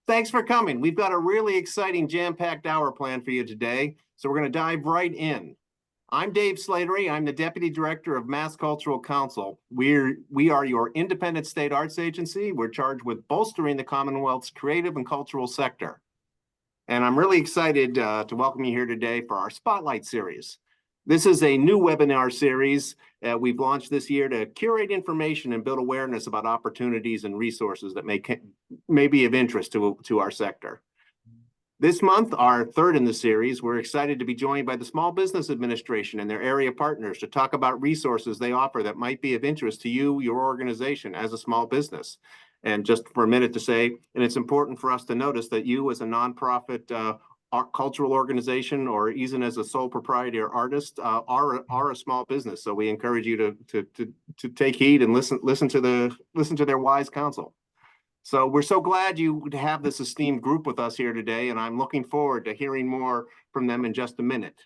Thanks for coming. We've got a really exciting jam-packed hour planned for you today, so we're going to dive right in. I'm Dave Slattery. I'm the Deputy Director of Mass Cultural Council. We are your independent state arts agency. We're charged with bolstering the Commonwealth's creative and cultural sector. And I'm really excited to welcome you here today for our Spotlight series. This is a new webinar series we've launched this year to curate information and build awareness about opportunities and resources that may be of interest to our sector. This month, our third in the series, we're excited to be joined by the Small Business Administration and their area partners to talk about resources they offer that might be of interest to you, your organization, as a small business. And just for a minute to say, and it's important for us to notice that you as a nonprofit cultural organization or even as a sole proprietor artist are a small business. So we encourage you to take heed and listen to their wise counsel. So we're so glad you have this esteemed group with us here today, and I'm looking forward to hearing more from them in just a minute.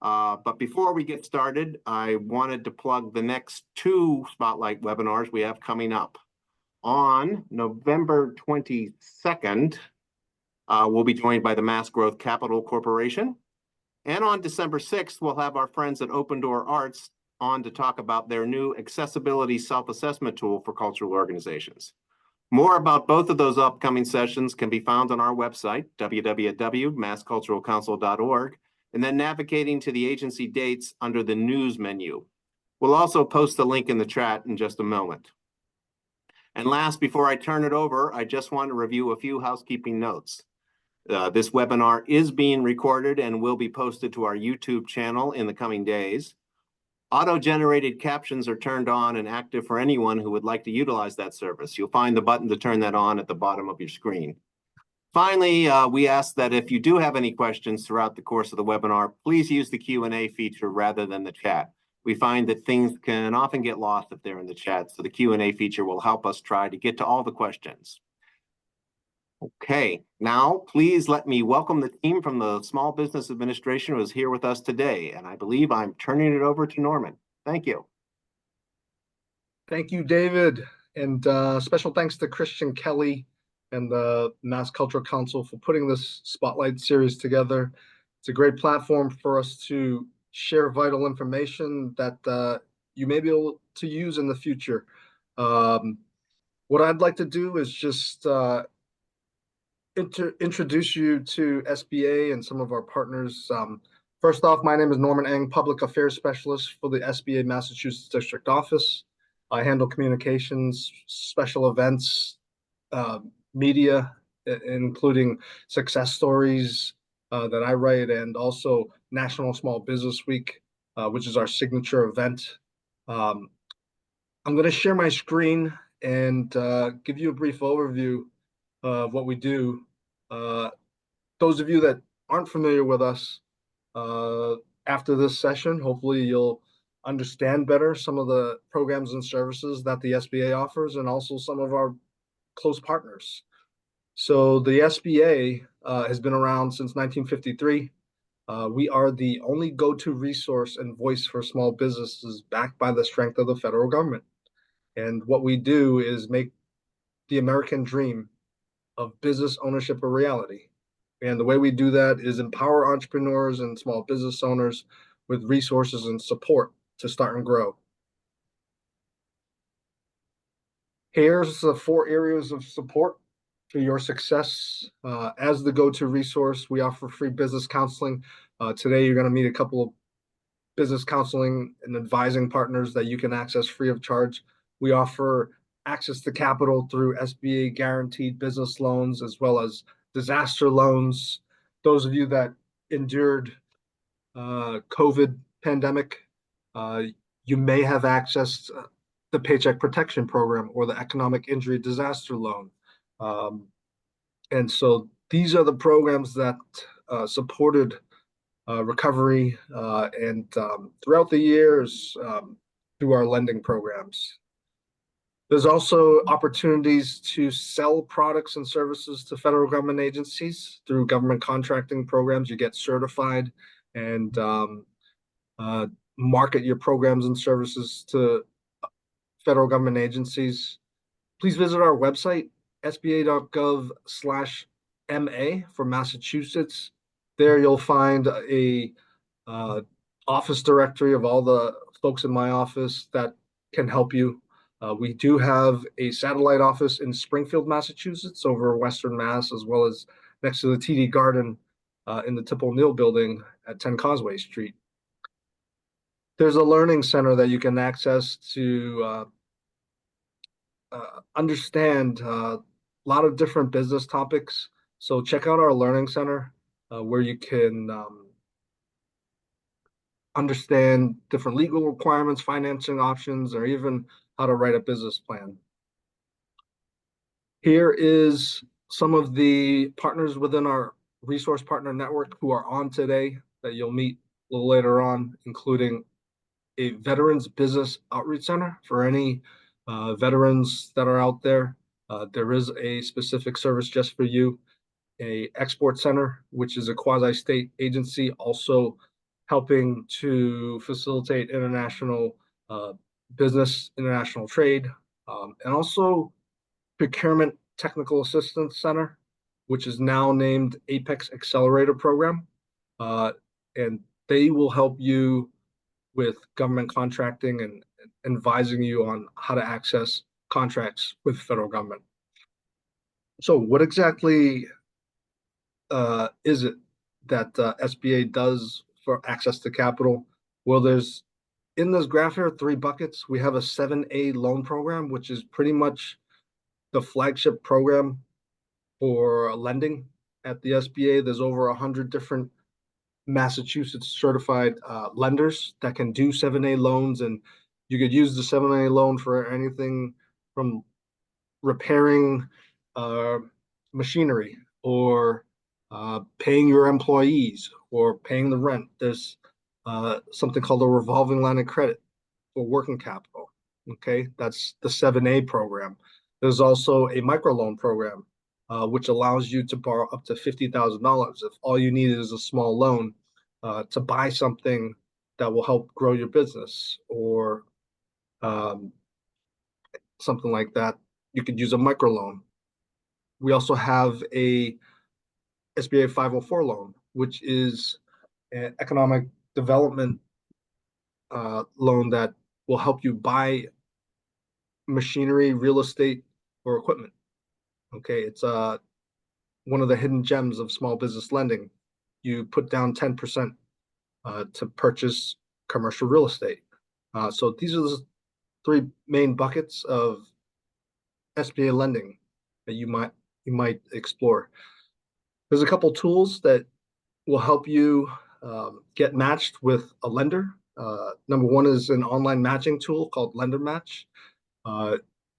But before we get started, I wanted to plug the next two Spotlight webinars we have coming up. On November 22nd, we'll be joined by the Mass Growth Capital Corporation. And on December 6th, we'll have our friends at Open Door Arts on to talk about their new accessibility self-assessment tool for cultural organizations. More about both of those upcoming sessions can be found on our website, www.massculturalcouncil.org, and then navigating to the agency dates under the news menu. We'll also post the link in the chat in just a moment. And last, before I turn it over, I just want to review a few housekeeping notes. This webinar is being recorded and will be posted to our YouTube channel in the coming days. Auto-generated captions are turned on and active for anyone who would like to utilize that service. You'll find the button to turn that on at the bottom of your screen. Finally, we ask that if you do have any questions throughout the course of the webinar, please use the Q&A feature rather than the chat. We find that things can often get lost if they're in the chat, so the Q&A feature will help us try to get to all the questions. Okay, now please let me welcome the team from the Small Business Administration who is here with us today, and I believe I'm turning it over to Norman. Thank you. Thank you, David, and special thanks to Christian Kelly and the Mass Cultural Council for putting this Spotlight series together. It's a great platform for us to share vital information that you may be able to use in the future. What I'd like to do is just introduce you to SBA and some of our partners. First off, my name is Norman Eng, Public Affairs Specialist for the SBA Massachusetts District Office. I handle communications, special events, media, including success stories that I write, and also National Small Business Week, which is our signature event. I'm going to share my screen and give you a brief overview of what we do. Those of you that aren't familiar with us, after this session, hopefully you'll understand better some of the programs and services that the SBA offers and also some of our close partners. So the SBA has been around since 1953. We are the only go-to resource and voice for small businesses backed by the strength of the federal government. And what we do is make the American dream of business ownership a reality. And the way we do that is empower entrepreneurs and small business owners with resources and support to start and grow. Here's the 4 areas of support for your success. As the go-to resource, we offer free business counseling. Today, you're going to meet a couple of business counseling and advising partners that you can access free of charge. We offer access to capital through SBA guaranteed business loans, as well as disaster loans. Those of you that endured COVID pandemic, you may have accessed the Paycheck Protection Program or the Economic Injury Disaster Loan. And so these are the programs that supported recovery and throughout the years through our lending programs. There's also opportunities to sell products and services to federal government agencies through government contracting programs. You get certified and market your programs and services to federal government agencies. Please visit our website, sba.gov/MA for Massachusetts. There you'll find a office directory of all the folks in my office that can help you. We do have a satellite office in Springfield, Massachusetts, over Western Mass, as well as next to the TD Garden in the Tip O'Neill building at 10 Causeway Street. There's a learning center that you can access to understand a lot of different business topics. So check out our learning center where you can understand different legal requirements, financing options, or even how to write a business plan. Here is some of the partners within our resource partner network who are on today that you'll meet a little later on, including a Veterans Business Outreach Center for any veterans that are out there. There is a specific service just for you. A Export Center, which is a quasi-state agency, also helping to facilitate international business, international trade, and also Procurement Technical Assistance Center, which is now named Apex Accelerator Program. And they will help you with government contracting and advising you on how to access contracts with the federal government. So what exactly is it that SBA does for access to capital? Well, there's in this graph here 3 buckets. We have a 7A loan program, which is pretty much the flagship program for lending at the SBA. There's over 100 different Massachusetts certified lenders that can do 7A loans, and you could use the 7A loan for anything from repairing machinery or paying your employees or paying the rent. There's something called a revolving line of credit for working capital. Okay, that's the 7A program. There's also a microloan program, which allows you to borrow up to $50,000 if all you need is a small loan to buy something that will help grow your business or something like that. You could use a microloan. We also have a SBA 504 loan, which is an economic development loan that will help you buy machinery, real estate, or equipment. Okay, it's one of the hidden gems of small business lending. You put down 10% to purchase commercial real estate. So these are the 3 main buckets of SBA lending that you might explore. There's a couple tools that will help you get matched with a lender. Number 1 is an online matching tool called Lender Match.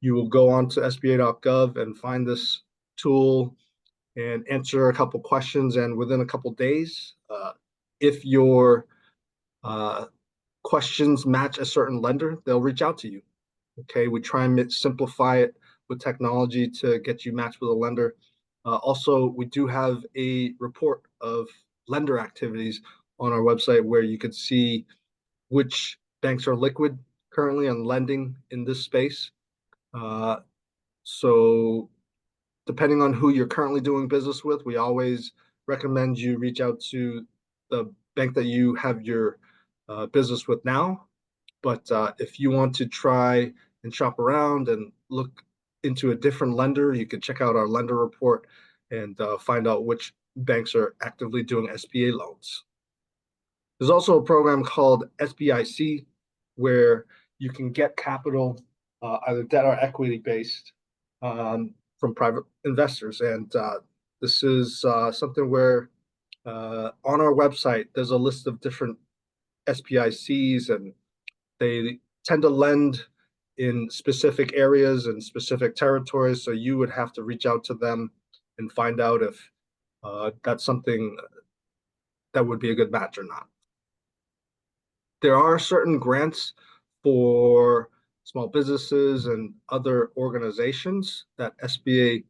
You will go on to sba.gov and find this tool and answer a couple questions, and within a couple days, if your questions match a certain lender, they'll reach out to you. Okay, we try and simplify it with technology to get you matched with a lender. Also, we do have a report of lender activities on our website where you can see which banks are liquid currently and lending in this space. So depending on who you're currently doing business with, we always recommend you reach out to the bank that you have your business with now. But if you want to try and shop around and look into a different lender, you can check out our lender report and find out which banks are actively doing SBA loans. There's also a program called SBIC where you can get capital, either debt or equity based, from private investors. And this is something where on our website, there's a list of different SBICs, and they tend to lend in specific areas and specific territories. So you would have to reach out to them and find out if that's something that would be a good match or not. There are certain grants for small businesses and other organizations that SBA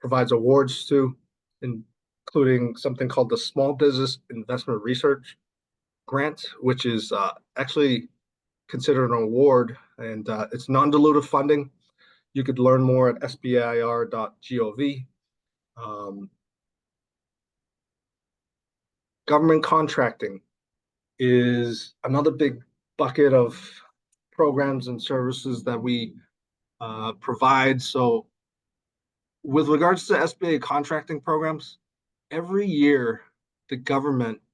provides awards to, including something called the Small Business Investment Research Grant, which is actually considered an award, and it's non-dilutive funding. You could learn more at sbair.gov. Government contracting is another big bucket of programs and services that we provide. So with regards to SBA contracting programs, every year the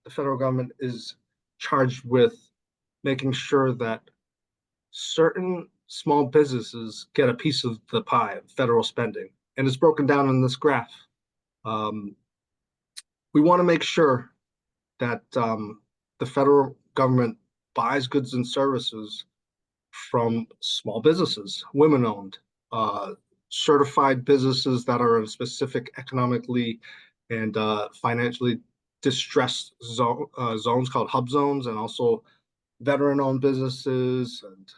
federal government is charged with making sure that certain small businesses get a piece of the pie of federal spending. And it's broken down in this graph. We want to make sure that the federal government buys goods and services from small businesses, women-owned, certified businesses that are in specific economically and financially distressed zones called hub zones, and also veteran-owned businesses. And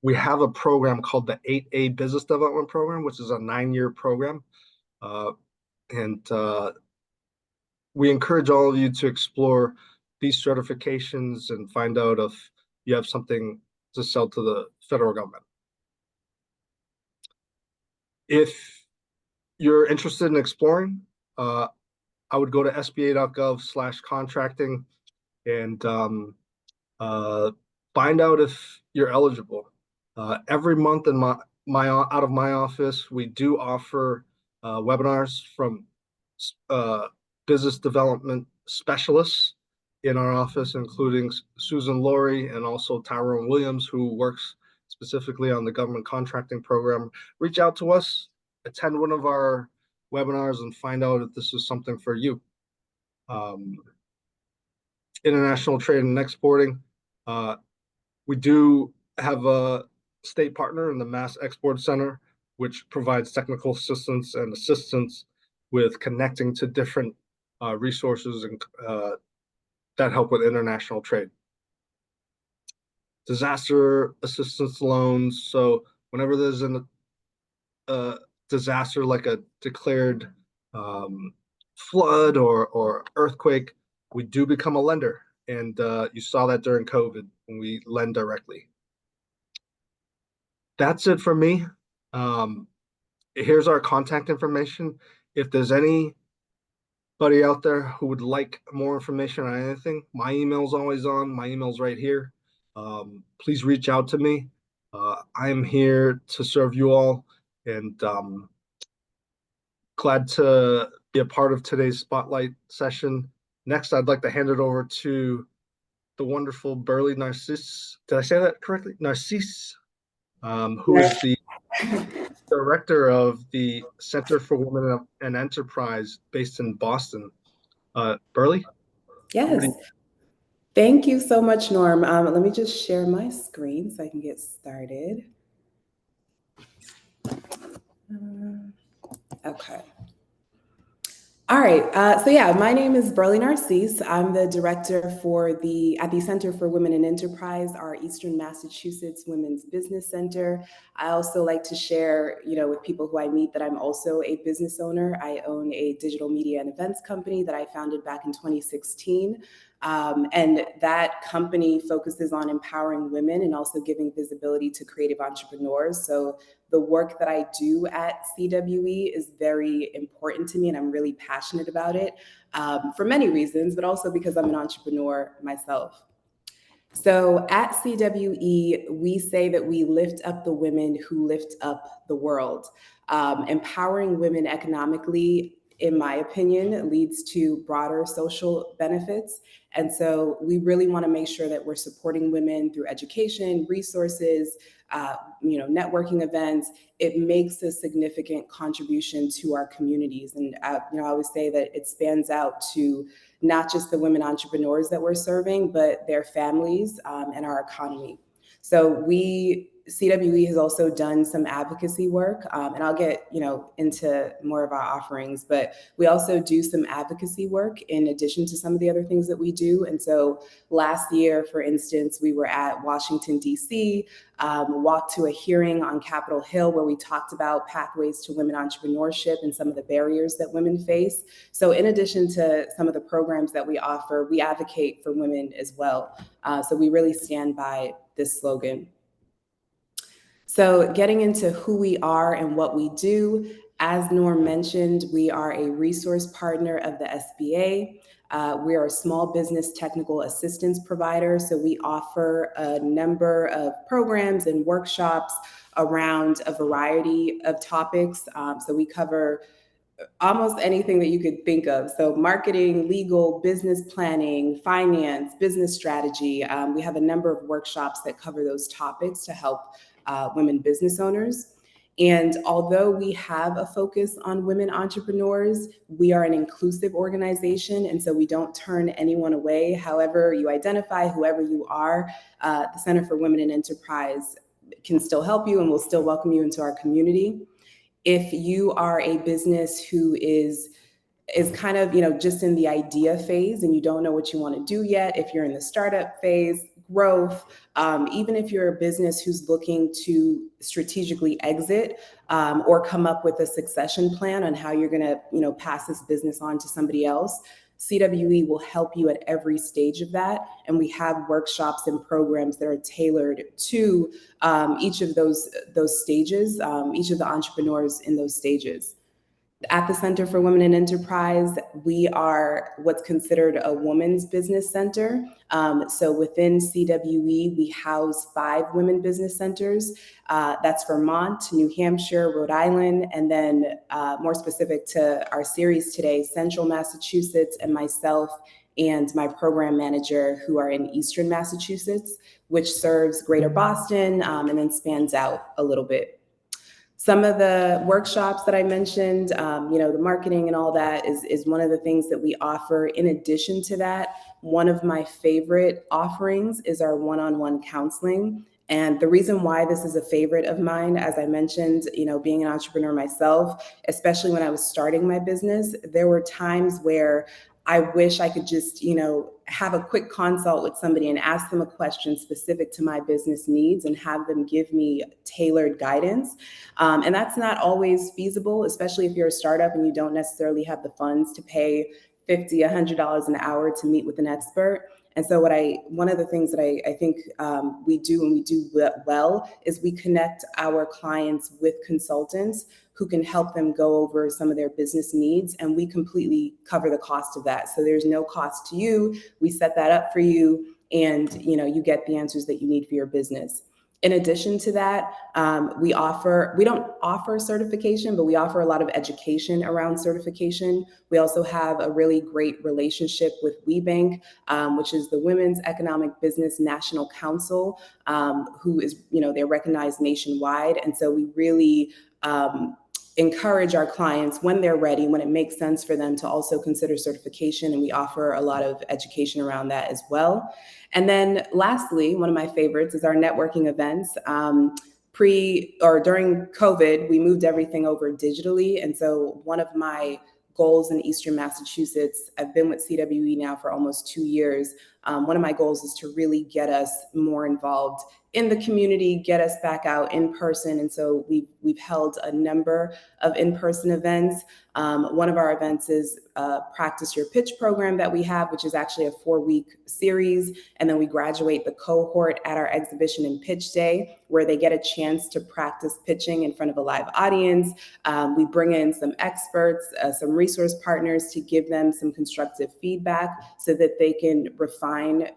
we have a program called the 8A Business Development Program, which is a 9-year program. And we encourage all of you to explore these certifications and find out if you have something to sell to the federal government. If you're interested in exploring, I would go to sba.gov/contracting and find out if you're eligible. Every month in out of my office, we do offer webinars from business development specialists in our office, including Susan Laurie and also Tyrone Williams, who works specifically on the government contracting program. Reach out to us, attend one of our webinars, and find out if this is something for you. International trade and exporting. We do have a state partner in the Mass Export Center, which provides technical assistance and assistance with connecting to different resources and that help with international trade. Disaster assistance loans. So whenever there's a disaster like a declared flood or earthquake, we do become a lender. And you saw that during COVID when we lend directly. That's it for me. Here's our contact information. If there's anybody out there who would like more information on anything, my email's always on. My email's right here. Please reach out to me. I'm here to serve you all, and glad to be a part of today's spotlight session. Next, I'd like to hand it over to the wonderful Burley Narcisse. Did I say that correctly? Narcisse, who is the director of the Center for Women and Enterprise based in Boston. Burley? Yes. Thank you so much, Norm. Let me just share my screen so I can get started. Okay. All right. So yeah, my name is Burley Narcisse. I'm the director at the Center for Women in Enterprise, our Eastern Massachusetts Women's Business Center. I also like to share, with people who I meet that I'm also a business owner. I own a digital media and events company that I founded back in 2016. And that company focuses on empowering women and also giving visibility to creative entrepreneurs. So the work that I do at CWE is very important to me, and I'm really passionate about it for many reasons, but also because I'm an entrepreneur myself. So at CWE, we say that we lift up the women who lift up the world. Empowering women economically, in my opinion, leads to broader social benefits. And so we really want to make sure that we're supporting women through education, resources, networking events. It makes a significant contribution to our communities. And I always say that it spans out to not just the women entrepreneurs that we're serving, but their families and our economy. So CWE has also done some advocacy work, and I'll get into more of our offerings, but we also do some advocacy work in addition to some of the other things that we do. And so last year, for instance, we were at Washington, D.C., walked to a hearing on Capitol Hill where we talked about pathways to women entrepreneurship and some of the barriers that women face. So in addition to some of the programs that we offer, we advocate for women as well. So we really stand by this slogan. So getting into who we are and what we do, as Norm mentioned, we are a resource partner of the SBA. We are a small business technical assistance provider, so we offer a number of programs and workshops around a variety of topics. So we cover almost anything that you could think of. So marketing, legal, business planning, finance, business strategy. We have a number of workshops that cover those topics to help women business owners. And although we have a focus on women entrepreneurs, we are an inclusive organization. And so we don't turn anyone away. However you identify, whoever you are, the Center for Women in Enterprise can still help you and will still welcome you into our community. If you are a business who is kind of, just in the idea phase and you don't know what you want to do yet, if you're in the startup phase, growth, even if you're a business who's looking to strategically exit or come up with a succession plan on how you're going to, pass this business on to somebody else, CWE will help you at every stage of that. And we have workshops and programs that are tailored to each of those stages, each of the entrepreneurs in those stages. At the Center for Women in Enterprise, we are what's considered a women's business center. So within CWE, we house 5 women business centers. That's Vermont, New Hampshire, Rhode Island, and then more specific to our series today, Central Massachusetts, and myself and my program manager who are in Eastern Massachusetts, which serves Greater Boston and then spans out a little bit. Some of the workshops that I mentioned, the marketing and all that is one of the things that we offer. In addition to that, one of my favorite offerings is our one-on-one counseling. And the reason why this is a favorite of mine, as I mentioned, being an entrepreneur myself, especially when I was starting my business, there were times where I wish I could just, have a quick consult with somebody and ask them a question specific to my business needs and have them give me tailored guidance. And that's not always feasible, especially if you're a startup and you don't necessarily have the funds to pay $50, $100 an hour to meet with an expert. And so one of the things that I think we do and we do well is we connect our clients with consultants who can help them go over some of their business needs, and we completely cover the cost of that. So there's no cost to you. We set that up for you, and you get the answers that you need for your business. In addition to that, we don't offer certification, but we offer a lot of education around certification. We also have a really great relationship with WeBank, which is the Women's Economic Business National Council, who is, they're recognized nationwide. And so we really encourage our clients when they're ready, when it makes sense for them to also consider certification. And we offer a lot of education around that as well. And then lastly, one of my favorites is our networking events. During COVID, we moved everything over digitally. And so one of my goals in Eastern Massachusetts, I've been with CWE now for almost 2 years. One of my goals is to really get us more involved in the community, get us back out in person. And so we've held a number of in-person events. One of our events is Practice Your Pitch program that we have, which is actually a 4-week series. And then we graduate the cohort at our exhibition and pitch day, where they get a chance to practice pitching in front of a live audience. We bring in some experts, some resource partners to give them some constructive feedback so that they can refine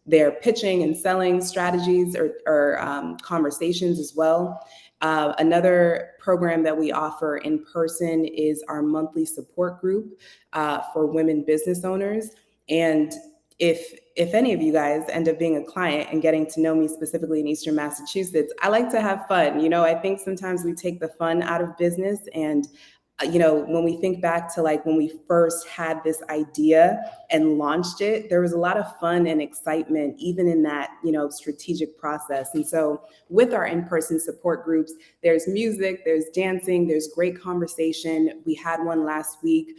their pitching and selling strategies or conversations as well. Another program that we offer in person is our monthly support group for women business owners. And if any of you guys end up being a client and getting to know me specifically in Eastern Massachusetts, I like to have fun. I think sometimes we take the fun out of business. And when we think back to when we first had this idea and launched it, there was a lot of fun and excitement, even in that, strategic process. And so with our in-person support groups, there's music, there's dancing, there's great conversation. We had one last week.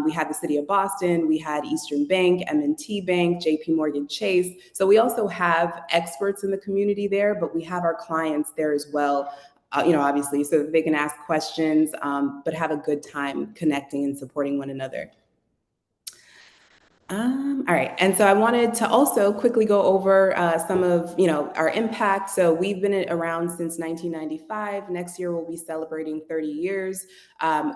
We had the City of Boston, we had Eastern Bank, M&T Bank, JP Morgan Chase. So we also have experts in the community there, but we have our clients there as well. Obviously, so that they can ask questions, but have a good time connecting and supporting one another. All right, and so I wanted to also quickly go over some of our impact. So we've been around since 1995. Next year we'll be celebrating 30 years.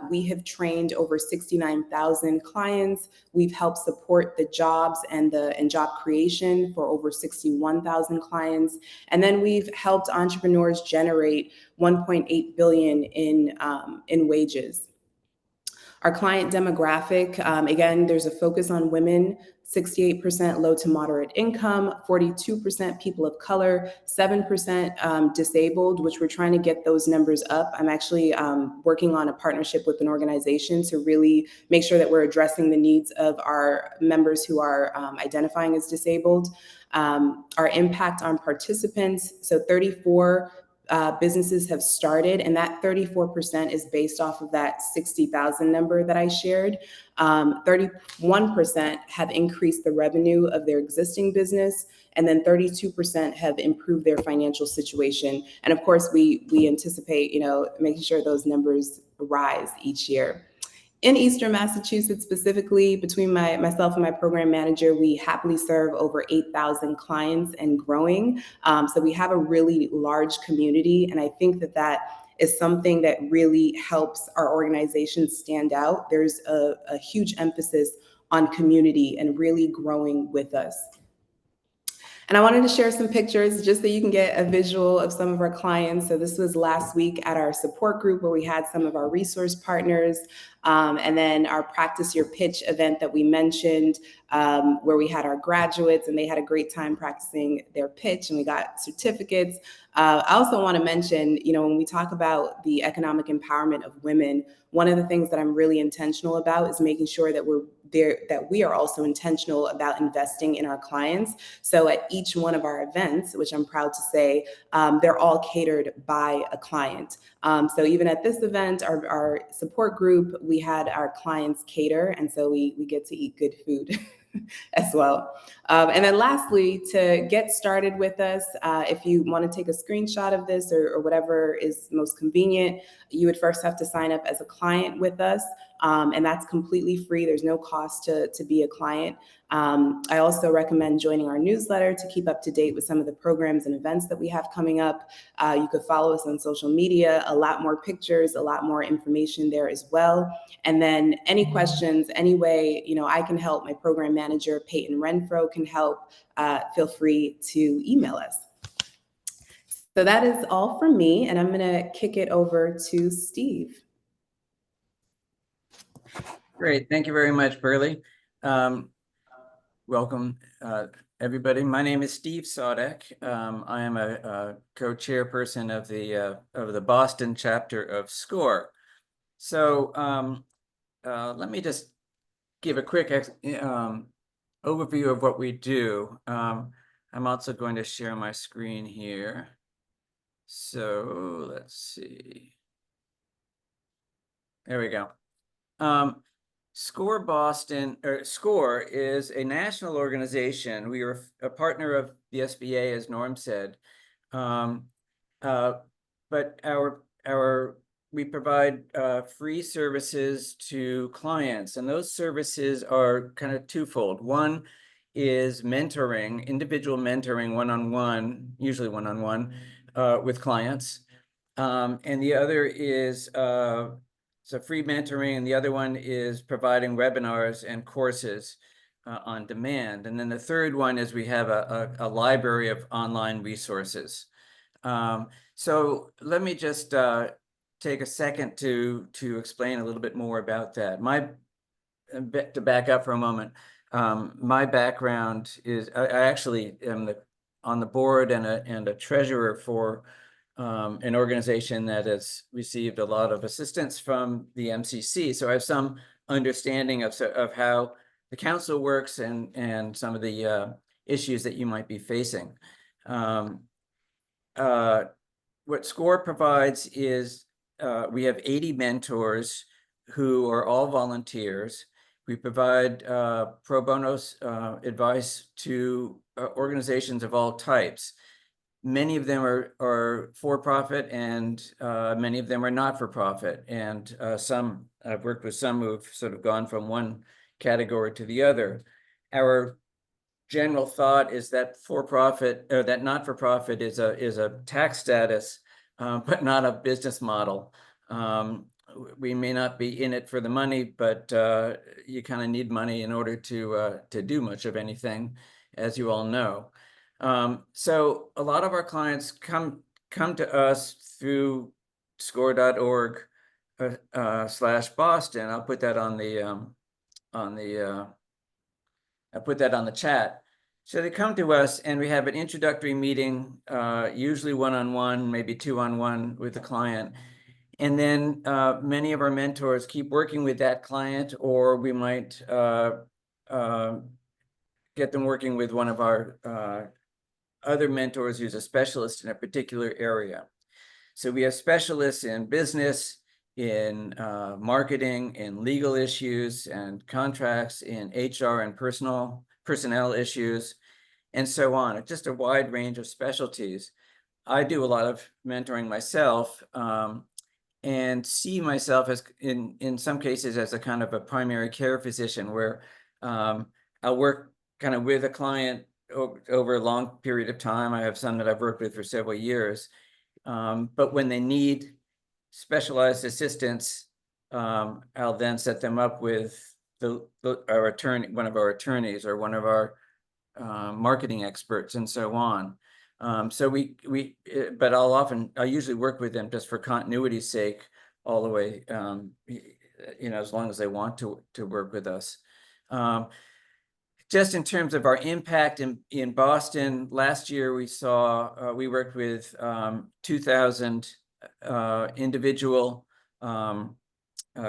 We have trained over 69,000 clients. We've helped support the jobs and job creation for over 61,000 clients, and then we've helped entrepreneurs generate 1.8 billion in wages. Our client demographic, again, there's a focus on women, 68% low to moderate income, 42% people of color, 7% disabled, which we're trying to get those numbers up. I'm actually working on a partnership with an organization to really make sure that we're addressing the needs of our members who are identifying as disabled. Our impact on participants, so 34 businesses have started, and that 34% is based off of that 60,000 number that I shared. 31% have increased the revenue of their existing business, and then 32% have improved their financial situation. And of course, we anticipate, making sure those numbers rise each year. In Eastern Massachusetts specifically, between myself and my program manager, we happily serve over 8,000 clients and growing. So we have a really large community, and I think that is something that really helps our organization stand out. There's a huge emphasis on community and really growing with us. And I wanted to share some pictures just so you can get a visual of some of our clients. So this was last week at our support group where we had some of our resource partners, and then our Practice Your Pitch event that we mentioned, where we had our graduates and they had a great time practicing their pitch and we got certificates. I also want to mention, when we talk about the economic empowerment of women, one of the things that I'm really intentional about is making sure that we are also intentional about investing in our clients. So at each one of our events, which I'm proud to say, they're all catered by a client. So even at this event, our support group, we had our clients cater, and so we get to eat good food as well. And then lastly, to get started with us, if you want to take a screenshot of this or whatever is most convenient, you would first have to sign up as a client with us. And that's completely free. There's no cost to be a client. I also recommend joining our newsletter to keep up to date with some of the programs and events that we have coming up. You could follow us on social media, a lot more pictures, a lot more information there as well. And then any questions, any way, I can help, my program manager, Peyton Renfro, can help, feel free to email us. So that is all from me, and I'm going to kick it over to Steve. Great. Thank you very much, Burley. Welcome, everybody. My name is Steve Sodek. I am a co-chairperson of the Boston chapter of SCORE. So let me just give a quick overview of what we do. I'm also going to share my screen here. So let's see. There we go. SCORE Boston, or SCORE, is a national organization. We are a partner of the SBA, as Norm said, but we provide free services to clients, and those services are kind of twofold. One is mentoring, individual mentoring, one-on-one, usually one-on-one, with clients, and the other is so free mentoring, and the other one is providing webinars and courses on demand. And then the third one is we have a library of online resources. So let me just take a second to explain a little bit more about that. To back up for a moment, my background is I actually am on the board and a treasurer for an organization that has received a lot of assistance from the MCC. So I have some understanding of how the council works and some of the issues that you might be facing. What SCORE provides is we have 80 mentors who are all volunteers. We provide pro bono advice to organizations of all types. Many of them are for-profit, and many of them are not-for-profit. And I've worked with some who've sort of gone from one category to the other. our general thought is that for-profit, or that not-for-profit is a tax status, but not a business model. We may not be in it for the money, but you kind of need money in order to do much of anything, as you all know. So a lot of our clients come to us through score.org /Boston. I'll put that on the I put that on the chat. So they come to us and we have an introductory meeting, usually one-on-one, maybe two-on-one with the client. And then many of our mentors keep working with that client, or we might get them working with one of our other mentors who's a specialist in a particular area. So we have specialists in business, in marketing, in legal issues and contracts, in HR and personnel issues, and so on. It's just a wide range of specialties. I do a lot of mentoring myself, and see myself as in some cases as a kind of a primary care physician, where I'll work kind of with a client over a long period of time. I have some that I've worked with for several years, but when they need specialized assistance, I'll then set them up with our attorney, one of our attorneys, or one of our marketing experts, and so on. So but I'll usually work with them just for continuity's sake all the way, as long as they want to work with us. Just in terms of our impact in Boston, last year we worked with 2,000 individual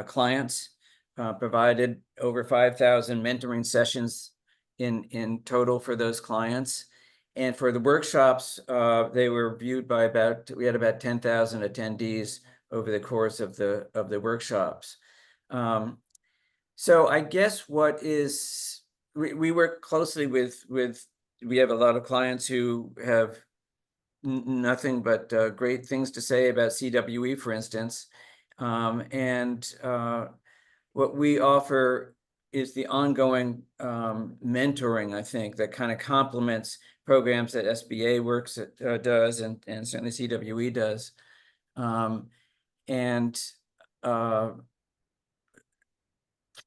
clients, provided over 5,000 mentoring sessions in total for those clients. And for the workshops, they were viewed by we had about 10,000 attendees over the course of the workshops. So I guess we work closely with, we have a lot of clients who have nothing but great things to say about CWE, for instance. What we offer is the ongoing mentoring, I think, that kind of complements programs that SBA does, and certainly CWE does.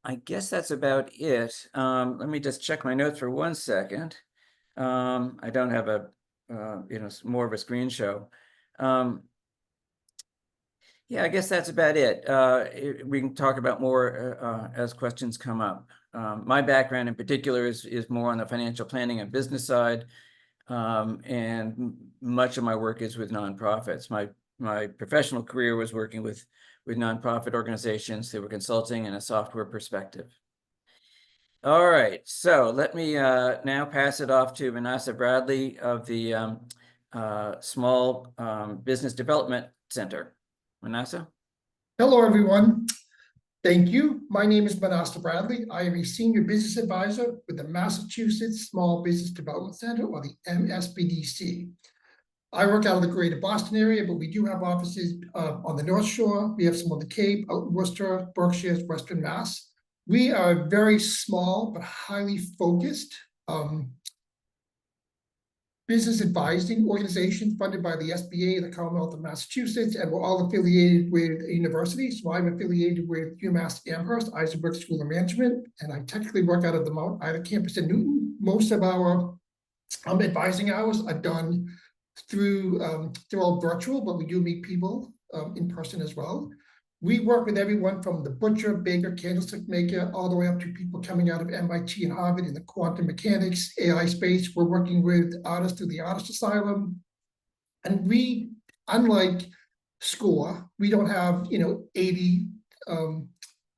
I guess that's about it. Let me just check my notes for 1 second. I don't have more of a screen show. Yeah, I guess that's about it. We can talk about more as questions come up. My background in particular is more on the financial planning and business side, and much of my work is with nonprofits. My professional career was working with nonprofit organizations through a consulting and a software perspective. All right, so let me now pass it off to Manasa Bradley of the Small Business Development Center. Manasa? Hello, everyone. Thank you. My name is Manasa Bradley. I am a senior business advisor with the Massachusetts Small Business Development Center, or the MSBDC. I work out of the greater Boston area, but we do have offices on the North Shore. We have some on the Cape, out in Worcester, Berkshires, Western Mass. We are a very small but highly focused business advising organization funded by the SBA, the Commonwealth of Massachusetts, and we're all affiliated with a university. So I'm affiliated with UMass Amherst, Eisenberg School of Management, and I technically work out of the Mount Ida campus in Newton. Most of our advising hours are done through, they're all virtual, but we do meet people in person as well. We work with everyone from the butcher, baker, candlestick maker, all the way up to people coming out of MIT and Harvard in the quantum mechanics, AI space. We're working with artists through the Artist Asylum. And we, unlike SCORE, we don't have, 80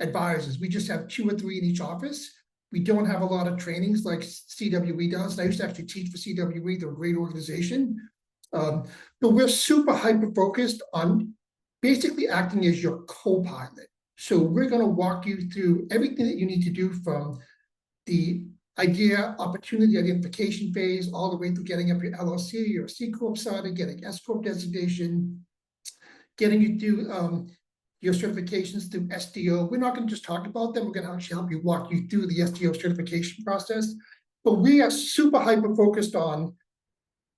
advisors. We just have 2 or 3 in each office. We don't have a lot of trainings like CWE does. And I used to actually teach for CWE. They're a great organization. But we're super hyper-focused on basically acting as your co-pilot. So we're going to walk you through everything that you need to do from the idea, opportunity identification phase, all the way through getting up your LLC, your C Corp started, getting S Corp designation, getting you through your certifications through SDO. We're not going to just talk about them. We're going to actually help you walk you through the SDO certification process. But we are super hyper focused on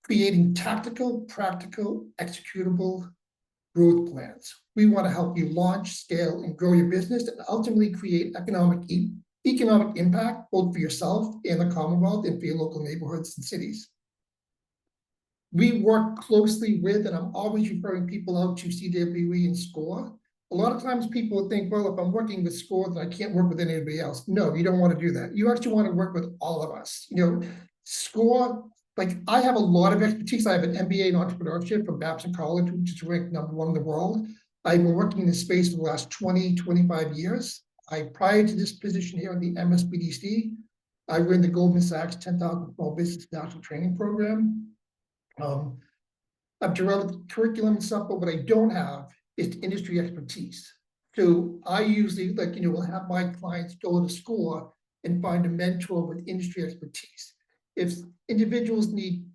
creating tactical, practical, executable growth plans. We want to help you launch, scale, and grow your business and ultimately create economic impact both for yourself and the Commonwealth and for your local neighborhoods and cities. We work closely with, and I'm always referring people out to CWE and SCORE. A lot of times people think, well, if I'm working with SCORE, then I can't work with anybody else. No, you don't want to do that. You actually want to work with all of us. You know, SCORE, like I have a lot of expertise. I have an MBA in entrepreneurship from Babson College, which is ranked #1 in the world. I've been working in this space for the last 20, 25 years. Prior to this position here in the MSBDC, I ran the Goldman Sachs 10,000 Small Business National Training Program. I've developed curriculum and stuff, but what I don't have is industry expertise. So I usually will have my clients go to SCORE and find a mentor with industry expertise. If individuals need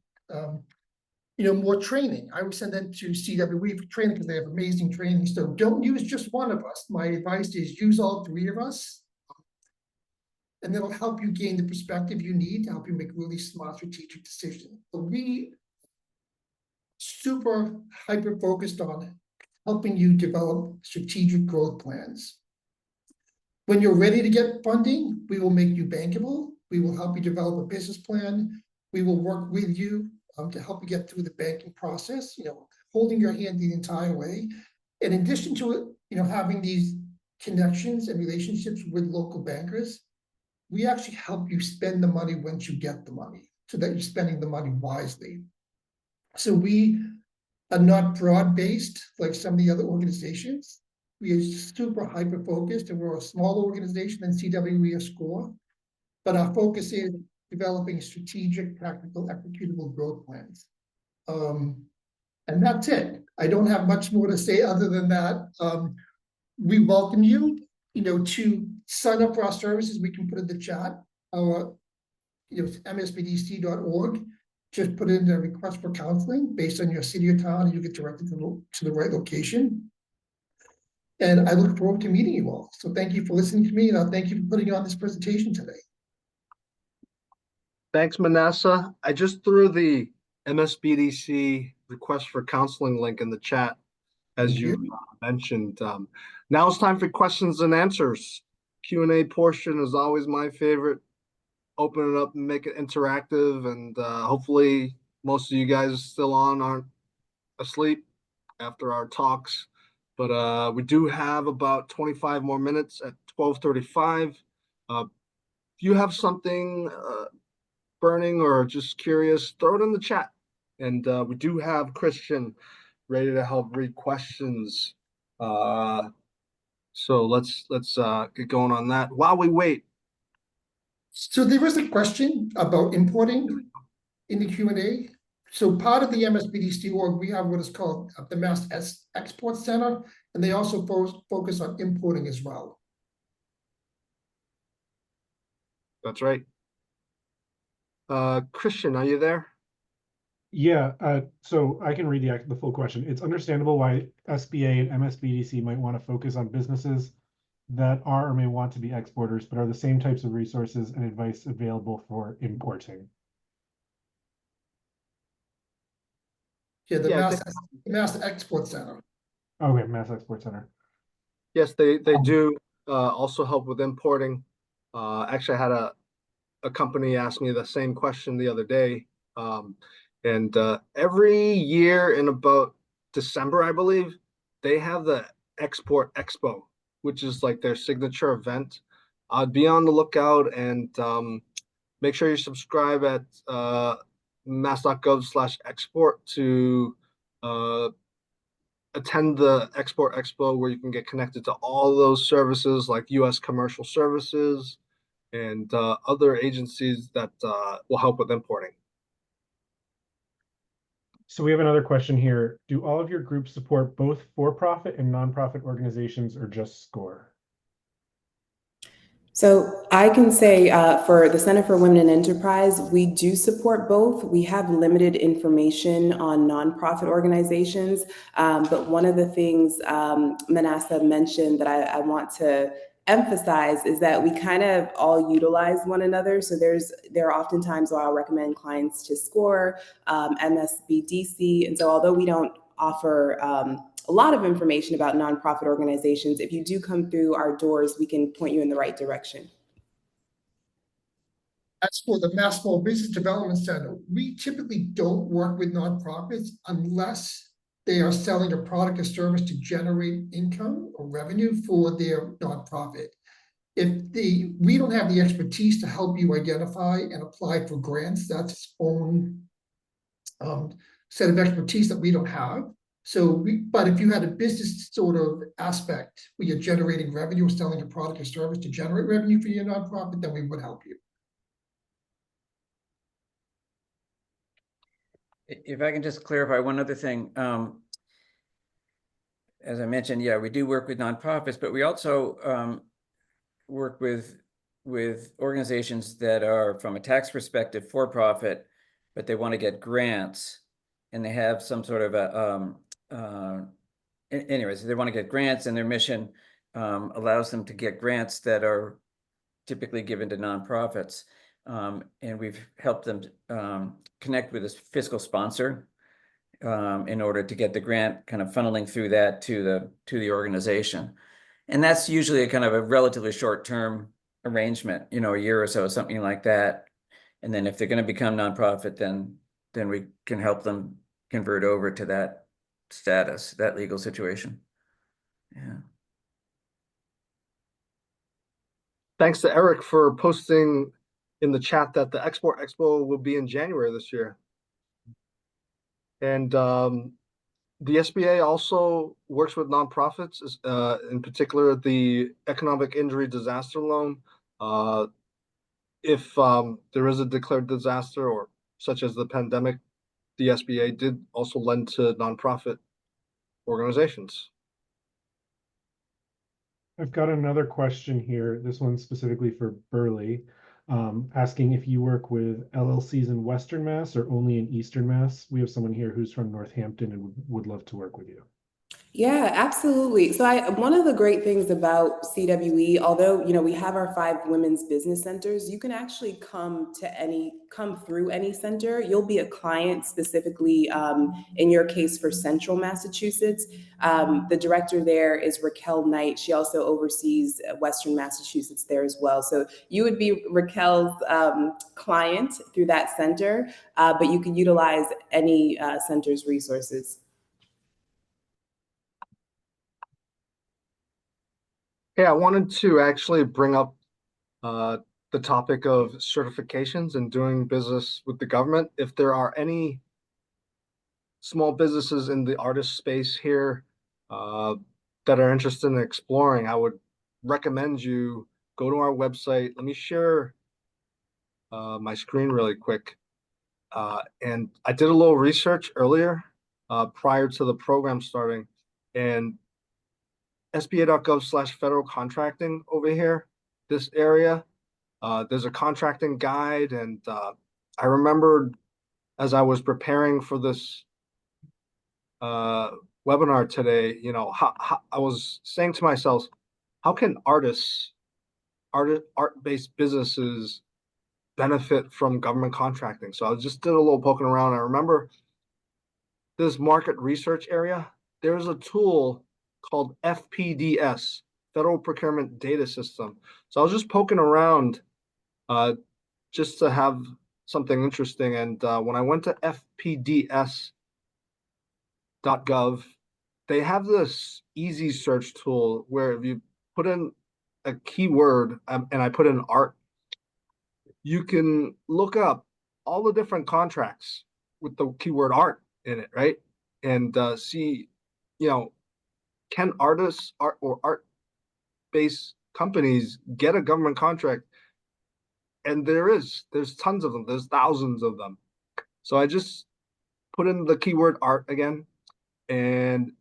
more training, I would send them to CWE for training because they have amazing training. So don't use just one of us. My advice is use all 3 of us. And that'll help you gain the perspective you need to help you make really smart strategic decisions. But we super hyper focused on helping you develop strategic growth plans. When you're ready to get funding, we will make you bankable. We will help you develop a business plan. We will work with you to help you get through the banking process, holding your hand the entire way. In addition to it, having these connections and relationships with local bankers, we actually help you spend the money once you get the money so that you're spending the money wisely. So we are not broad-based like some of the other organizations. We are super hyper-focused, and we're a smaller organization than CWE or SCORE, but our focus is developing strategic, tactical, executable growth plans. And that's it. I don't have much more to say other than that. We welcome you, to sign up for our services. We can put in the chat, our, msbdc.org. Just put in a request for counseling based on your city or town, and you get directed to the right location. And I look forward to meeting you all. So thank you for listening to me, and I'll thank you for putting on this presentation today. Thanks, Manassa. I just threw the MSBDC request for counseling link in the chat, as Thank you mentioned. Now it's time for questions and answers. Q&A portion is always my favorite. Open it up and make it interactive, and hopefully most of you guys still aren't asleep after our talks. But we do have about 25 more minutes at 12:35. If you have something burning or just curious, throw it in the chat. And we do have Christian ready to help read questions. So let's get going on that while we wait. So there was a question about importing in the Q&A. So part of the MSBDC org, we have what is called the Mass Export Center, and they also focus on importing as well. That's right. Christian, are you there? Yeah, so I can read the full question. It's understandable why SBA and MSBDC might want to focus on businesses that are or may want to be exporters, but are the same types of resources and advice available for importing. Yeah, the Yeah, Mass Export Center. Okay, Mass Export Center. Yes, they do also help with importing. Actually, I had a company ask me the same question the other day. And every year in about December, I believe, they have the Export Expo, which is like their signature event. I'd be on the lookout, and make sure you subscribe at mass.gov/export to attend the Export Expo, where you can get connected to all those services like U.S. Commercial Services and other agencies that will help with importing. So we have another question here. Do all of your groups support both for-profit and nonprofit organizations, or just SCORE? So I can say for the Center for Women in Enterprise, we do support both. We have limited information on nonprofit organizations, but one of the things Manassa mentioned that I want to emphasize is that we kind of all utilize one another. So there are often times where I'll recommend clients to SCORE, MSBDC, and so although we don't offer a lot of information about nonprofit organizations, if you do come through our doors, we can point you in the right direction. As for the Mass Small Business Development Center, we typically don't work with nonprofits unless they are selling a product or service to generate income or revenue for their nonprofit. We don't have the expertise to help you identify and apply for grants. That's its own set of expertise that we don't have. But if you had a business sort of aspect where you're generating revenue or selling a product or service to generate revenue for your nonprofit, then we would help you. If I can just clarify one other thing, as I mentioned, yeah, we do work with nonprofits, but we also work with organizations that are, from a tax perspective, for profit, but they want to get grants, and they have some sort of a anyways, they want to get grants, and their mission allows them to get grants that are typically given to nonprofits. And we've helped them connect with a fiscal sponsor in order to get the grant kind of funneling through that to the organization. And that's usually a kind of a relatively short-term arrangement, a year or so, something like that. And then if they're going to become nonprofit, then we can help them convert over to that status, that legal situation. Yeah. Thanks to Eric for posting in the chat that the Export Expo will be in January this year. And the SBA also works with nonprofits, in particular the Economic Injury Disaster Loan. If there is a declared disaster, or such as the pandemic, the SBA did also lend to nonprofit organizations. I've got another question here, this one's specifically for Burley, asking if you work with LLCs in Western Mass or only in Eastern Mass. We have someone here who's from Northampton and would love to work with you. Yeah, absolutely. So one of the great things about CWE, although, we have our 5 women's business centers, you can actually come through any center. You'll be a client specifically, in your case, for Central Massachusetts. The director there is Raquel Knight. She also oversees Western Massachusetts there as well. So you would be Raquel's client through that center, but you can utilize any center's resources. Hey, I wanted to actually bring up the topic of certifications and doing business with the government. If there are any small businesses in the artist space here that are interested in exploring, I would recommend you go to our website. Let me share my screen really quick. And I did a little research earlier prior to the program starting, and SBA.gov/federal contracting over here, this area, there's a contracting guide. And I remembered as I was preparing for this webinar today, how I was saying to myself, how can art-based businesses benefit from government contracting? So I just did a little poking around. I remember this market research area, there's a tool called FPDS, Federal Procurement Data System. So I was just poking around just to have something interesting. And when I went to fpds.gov, they have this easy search tool where if you put in a keyword, and I put in art, you can look up all the different contracts with the keyword art in it, right? And see, can artists or art-based companies get a government contract? And there's tons of them. There's thousands of them. So I just put in the keyword art again, and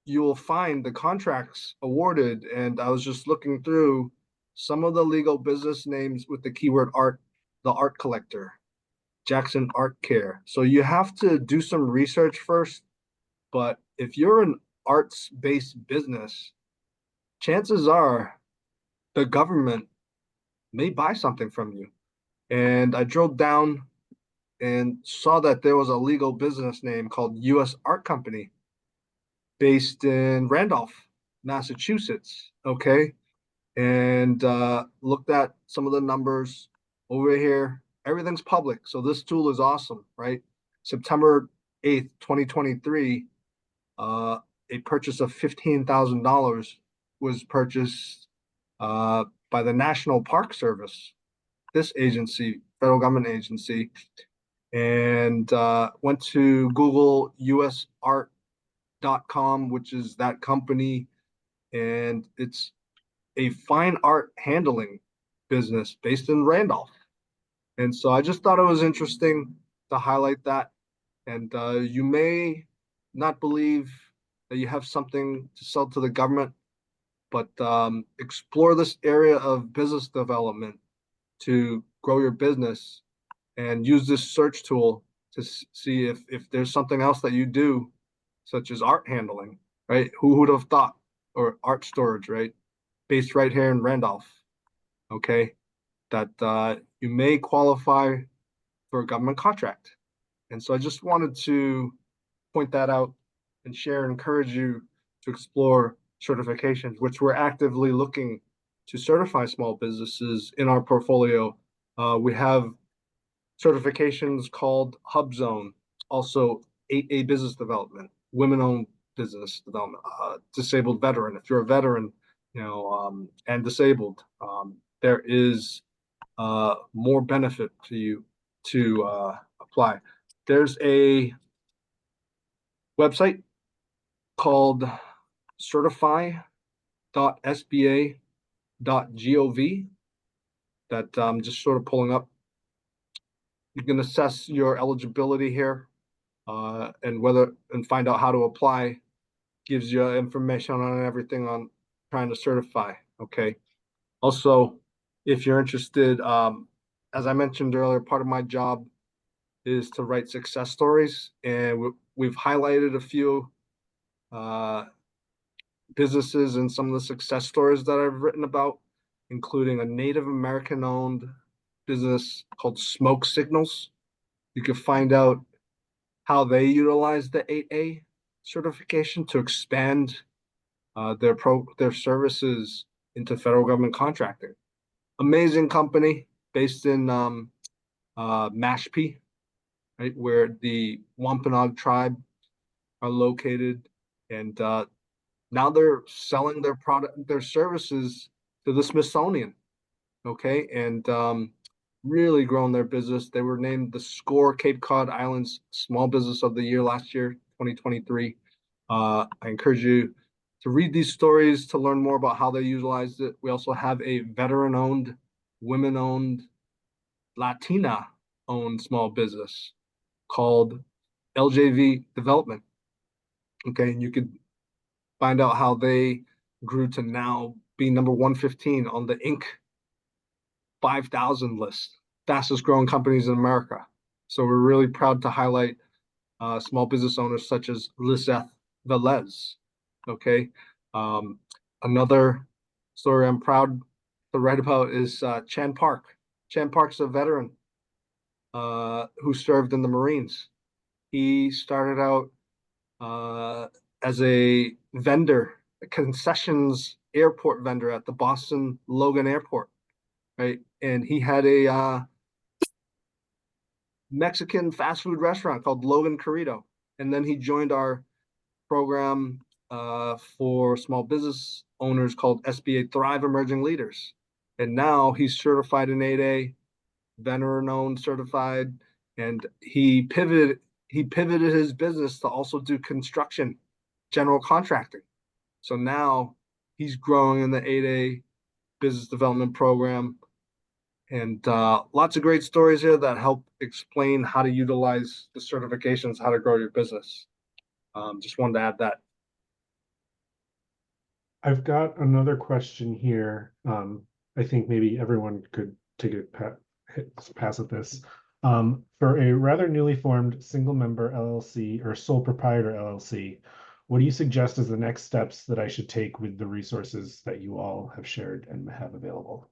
you will find the contracts awarded. And I was just looking through some of the legal business names with the keyword art, the Art Collector, Jackson Art Care. So you have to do some research first, but if you're an arts-based business, chances are the government may buy something from you. And I drilled down and saw that there was a legal business name called U.S. Art Company based in Randolph, Massachusetts. Okay. And looked at some of the numbers over here. Everything's public. So this tool is awesome, right? September 8th, 2023, a purchase of $15,000 was purchased by the National Park Service, this agency, federal government agency, and went to Google usart.com, which is that company, and it's a fine art handling business based in Randolph. And so I just thought it was interesting to highlight that. And you may not believe that you have something to sell to the government, but explore this area of business development to grow your business and use this search tool to see if there's something else that you do, such as art handling, right? Who would have thought? Or art storage, right? Based right here in Randolph, okay? That you may qualify for a government contract. And so I just wanted to point that out and share and encourage you to explore certifications, which we're actively looking to certify small businesses in our portfolio. We have certifications called HubZone, also 8A business development, women-owned business development, disabled veteran. If you're a veteran, and disabled, there is more benefit to you to apply. There's a website called certify.sba.gov that I'm just sort of pulling up. You can assess your eligibility here and find out how to apply. Gives you information on everything on trying to certify. Okay. Also, if you're interested, as I mentioned earlier, part of my job is to write success stories, and we've highlighted a few businesses and some of the success stories that I've written about, including a Native American-owned business called Smoke Signals. You can find out how they utilize the 8A certification to expand their services into federal government contracting. Amazing company based in Mashpee, right, where the Wampanoag tribe are located, and now they're selling their services to the Smithsonian. Okay, and really grown their business. They were named the SCORE Cape Cod Islands Small Business of the Year last year, 2023. I encourage you to read these stories to learn more about how they utilized it. We also have a veteran-owned, women-owned, Latina-owned small business called LJV Development. Okay, and you could find out how they grew to now be number 115 on the Inc. 5,000 list, fastest growing companies in America. So we're really proud to highlight small business owners such as Lizeth Velez. Okay. Another story I'm proud to write about is Chan Park. Chan Park's a veteran who served in the Marines. He started out as a vendor, a concessions airport vendor at the Boston Logan Airport, right? And he had a Mexican fast food restaurant called Logan Corrido. And then he joined our program for small business owners called SBA Thrive Emerging Leaders. And now he's certified in 8A, veteran-owned certified, and he pivoted his business to also do construction, general contracting. So now he's growing in the 8A business development program. And lots of great stories here that help explain how to utilize the certifications, how to grow your business. Just wanted to add that. I've got another question here. I think maybe everyone could take a pass at this. For a rather newly formed single member LLC or sole proprietor LLC, what do you suggest as the next steps that I should take with the resources that you all have shared and have available?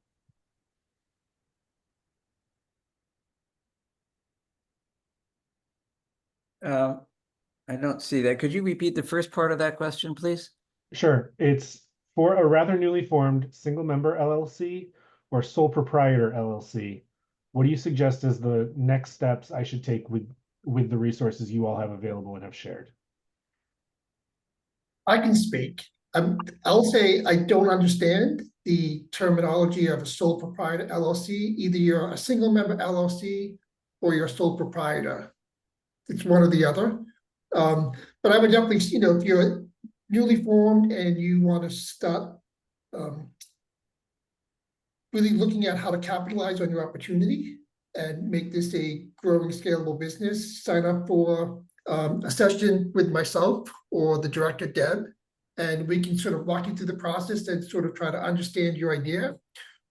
I don't see that. Could you repeat the first part of that question, please? Sure. It's for a rather newly formed single member LLC or sole proprietor LLC. What do you suggest as the next steps I should take with the resources you all have available and have shared? I can speak. I'll say I don't understand the terminology of a sole proprietor LLC. Either you're a single member LLC or you're a sole proprietor. It's one or the other. But I would definitely, if you're newly formed and you want to start really looking at how to capitalize on your opportunity and make this a growing, scalable business, sign up for a session with myself or the director, Deb, and we can sort of walk you through the process and sort of try to understand your idea.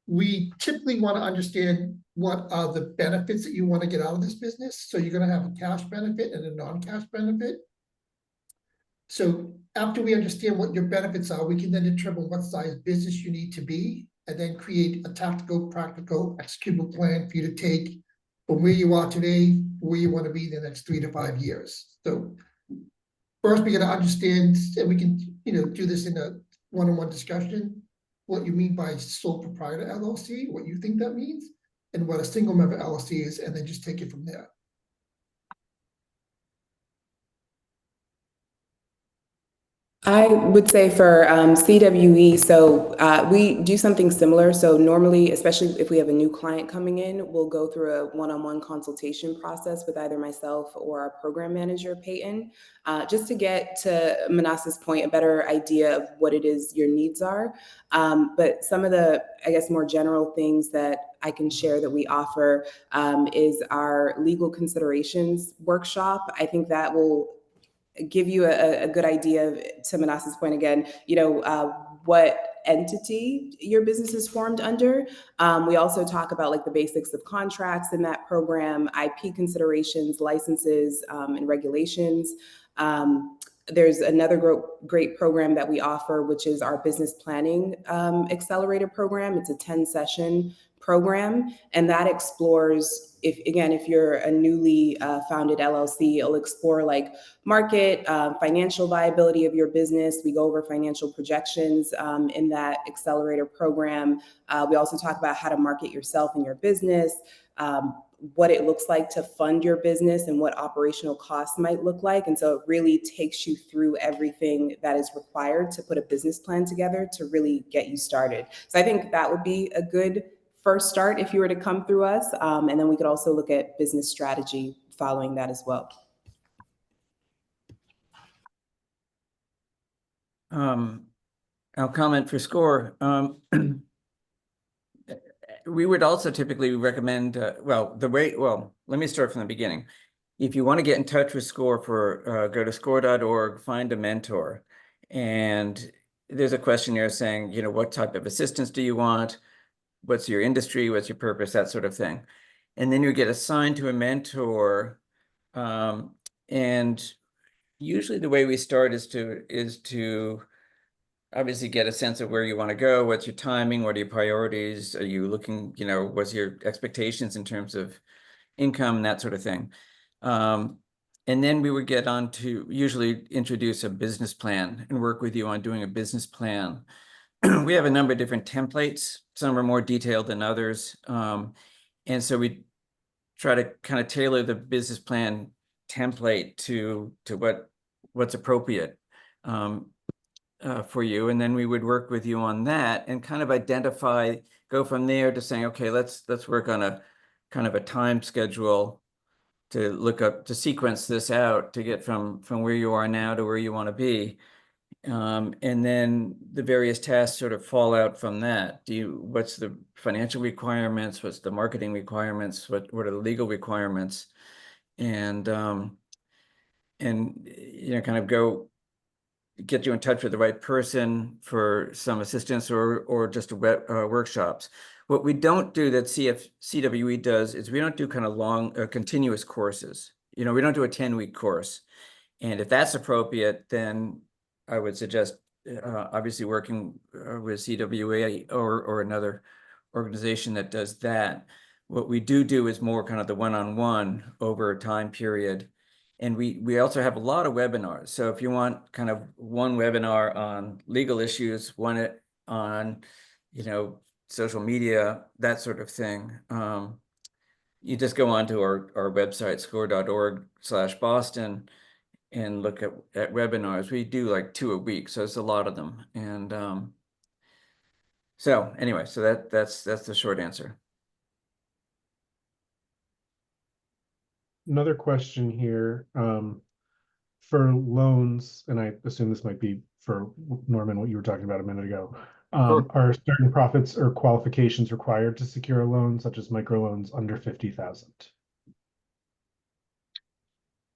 We typically want to understand what are the benefits that you want to get out of this business. So you're going to have a cash benefit and a non-cash benefit. So after we understand what your benefits are, we can then determine what size business you need to be and then create a tactical, practical, executable plan for you to take from where you are today, where you want to be in the next 3 to 5 years. So first we got to understand, and we can, do this in a one-on-one discussion, what you mean by sole proprietor LLC, what you think that means, and what a single member LLC is, and then just take it from there. I would say for CWE, so we do something similar. So normally, especially if we have a new client coming in, we'll go through a one-on-one consultation process with either myself or our program manager, Peyton, just to get, to Manas's point, a better idea of what it is your needs are. But some of the, I guess, more general things that I can share that we offer is our legal considerations workshop. I think that will give you a good idea of, to Manas's point again, what entity your business is formed under. We also talk about like the basics of contracts in that program, IP considerations, licenses, and regulations. There's another great program that we offer, which is our business planning accelerator program. It's a 10-session program, and that explores, if you're a newly founded LLC, it'll explore like market, financial viability of your business. We go over financial projections in that accelerator program. We also talk about how to market yourself and your business, what it looks like to fund your business and what operational costs might look like. And so it really takes you through everything that is required to put a business plan together to really get you started. So I think that would be a good first start if you were to come through us. And then we could also look at business strategy following that as well. I'll comment for SCORE. We would also typically recommend, let me start from the beginning. If you want to get in touch with SCORE, go to score.org, find a mentor. And there's a questionnaire saying, what type of assistance do you want? What's your industry? What's your purpose? That sort of thing. And then you get assigned to a mentor. And usually the way we start is to obviously get a sense of where you want to go. What's your timing? What are your priorities? Are you looking, what's your expectations in terms of income and that sort of thing? And then we would get on to usually introduce a business plan and work with you on doing a business plan. We have a number of different templates. Some are more detailed than others. And so we try to kind of tailor the business plan template to what's appropriate for you. And then we would work with you on that and kind of go from there to saying, okay, let's work on a kind of a time schedule to sequence this out to get from where you are now to where you want to be. And then the various tasks sort of fall out from that. What's the financial requirements? What's the marketing requirements? What are the legal requirements? And kind of go get you in touch with the right person for some assistance or just workshops. What we don't do that CWE does is we don't do kind of long continuous courses. You know, we don't do a 10-week course. And if that's appropriate, then I would suggest obviously working with CWA or another organization that does that. What we do is more kind of the one-on-one over a time period. And we also have a lot of webinars. So if you want kind of one webinar on legal issues, one on, you know, social media, that sort of thing, you just go onto our website, score.org/Boston, and look at webinars. We do like 2 a week, so it's a lot of them. And so anyway, so that's the short answer. Another question here, for loans, and I assume this might be for Norman, what you were talking about a minute ago. Sure. Are certain profits or qualifications required to secure a loan, such as microloans under 50,000?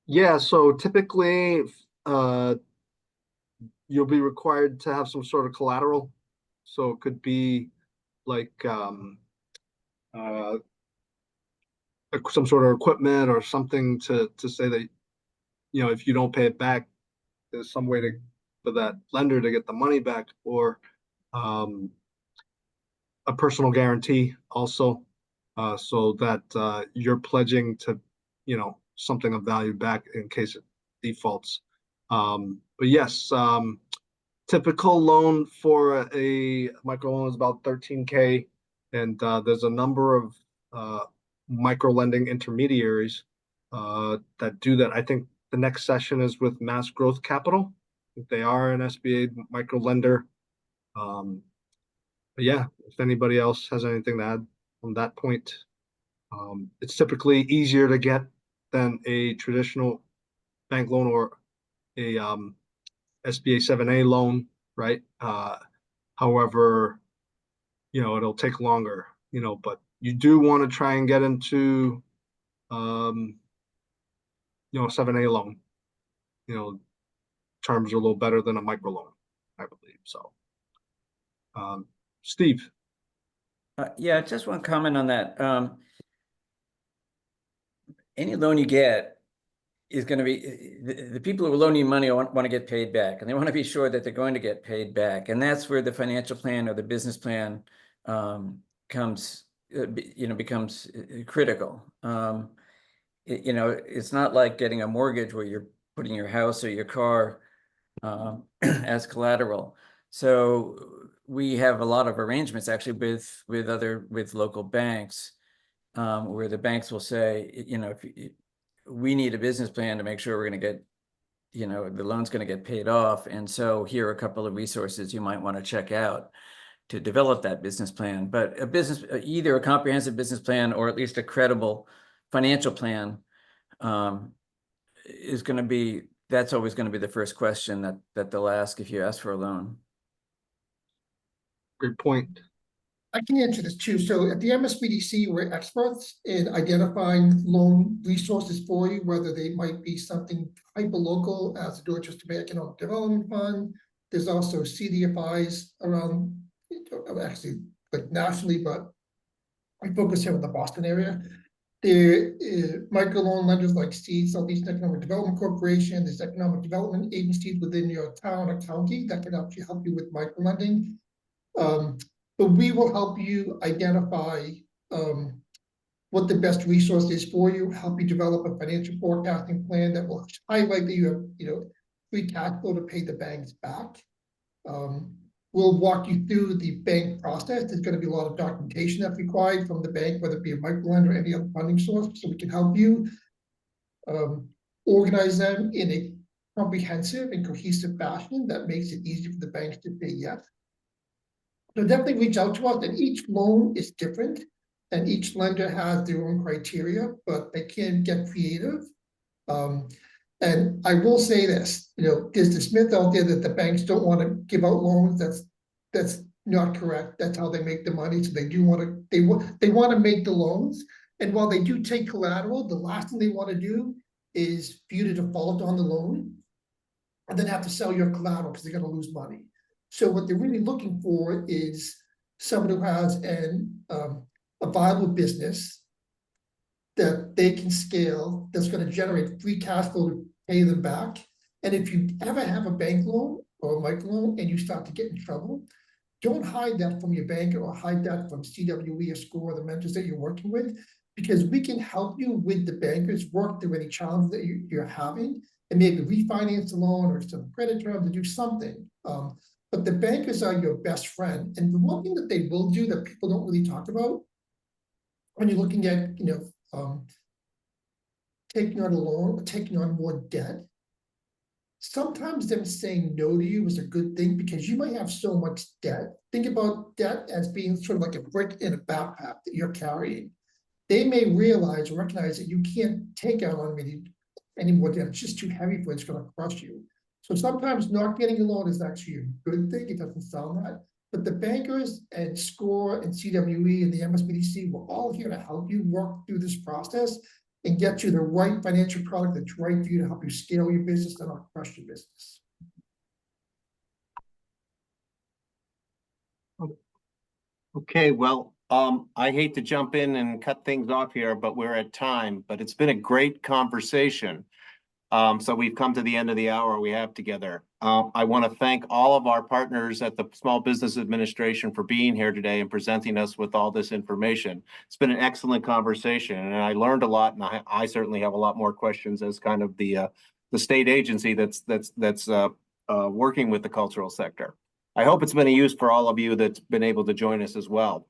Yeah, so typically, you'll be required to have some sort of collateral. So it could be like some sort of equipment or something to say that, you know, if you don't pay it back, there's some way for that lender to get the money back, or a personal guarantee also, so that you're pledging to, you know, something of value back in case it defaults. But yes, typical loan for a microloan is about 13K, and there's a number of micro lending intermediaries that do that. I think the next session is with Mass Growth Capital. They are an SBA micro lender. But yeah, if anybody else has anything to add on that point, it's typically easier to get than a traditional bank loan or a SBA 7A loan, right? However, you know, it'll take longer, you know, but you do want to try and get into, you know, a 7A loan. You know, terms are a little better than a micro loan, I believe. So, Steve. Yeah, just one comment on that. Any loan you get is going to be, the people who are loaning you money want to get paid back, and they want to be sure that they're going to get paid back. And that's where the financial plan or the business plan becomes critical. You know, it's not like getting a mortgage where you're putting your house or your car as collateral. So we have a lot of arrangements actually with local banks, where the banks will say, you know, if we need a business plan to make sure we're going to get, you know, the loan's going to get paid off. And so here are a couple of resources you might want to check out to develop that business plan. But either a comprehensive business plan or at least a credible financial plan is going to be, that's always going to be the first question that they'll ask if you ask for a loan. Great point. I can answer this too. So at the MSBDC, we're experts in identifying loan resources for you, whether they might be something hyper-local as the Dorchester Bay Economic Development Fund. There's also CDFIs around, actually like nationally, but we focus here in the Boston area. There is microloan lenders like SEED, Southeast Economic Development Corporation. There's economic development agencies within your town or county that can actually help you with microlending. But we will help you identify what the best resource is for you, help you develop a financial forecasting plan that will highlight that you have, you know, free cash flow to pay the banks back. We'll walk you through the bank process. There's going to be a lot of documentation that's required from the bank, whether it be a microlender or any other funding source, so we can help you organize them in a comprehensive and cohesive fashion that makes it easy for the banks to say yes. So definitely reach out to us, and each loan is different and each lender has their own criteria, but they can get creative. And I will say this, you know, there's this myth out there that the banks don't want to give out loans. That's not correct. That's how they make the money. So they do want to, they want to make the loans. And while they do take collateral, the last thing they want to do is for you to default on the loan. and then have to sell your collateral because they're gonna lose money. So what they're really looking for is someone who has a viable business that they can scale, that's gonna generate free cash flow to pay them back. And if you ever have a bank loan or a micro loan and you start to get in trouble, don't hide that from your banker or hide that from CWE or SCORE or the mentors that you're working with, because we can help you with the bankers work through any challenge that you're having and maybe refinance the loan or some credit terms to do something. But the bankers are your best friend. And the one thing that they will do that people don't really talk about when you're looking at, taking on a loan or taking on more debt, sometimes them saying no to you is a good thing because you might have so much debt. Think about debt as being sort of like a brick in a backpack that you're carrying. They may realize or recognize that you can't take out on any more debt. It's just too heavy for it. It's going to crush you. So sometimes not getting a loan is actually a good thing. It doesn't sound that. But the bankers and SCORE and CWE and the MSBDC, we're all here to help you work through this process and get you the right financial product that's right for you to help you scale your business and not crush your business. Okay, well, I hate to jump in and cut things off here, but we're at time, but it's been a great conversation. So we've come to the end of the hour we have together. I want to thank all of our partners at the Small Business Administration for being here today and presenting us with all this information. It's been an excellent conversation, and I learned a lot, and I certainly have a lot more questions as kind of the state agency that's working with the cultural sector. I hope it's been a use for all of you that's been able to join us as well.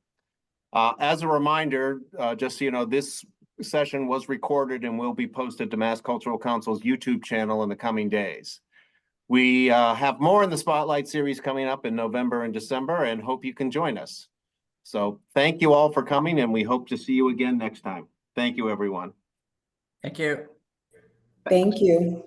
As a reminder, just so you know, this session was recorded and will be posted to Mass Cultural Council's YouTube channel in the coming days. We have more in the Spotlight series coming up in November and December, and hope you can join us. So thank you all for coming, and we hope to see you again next time. Thank you, everyone. Thank you. Thank you.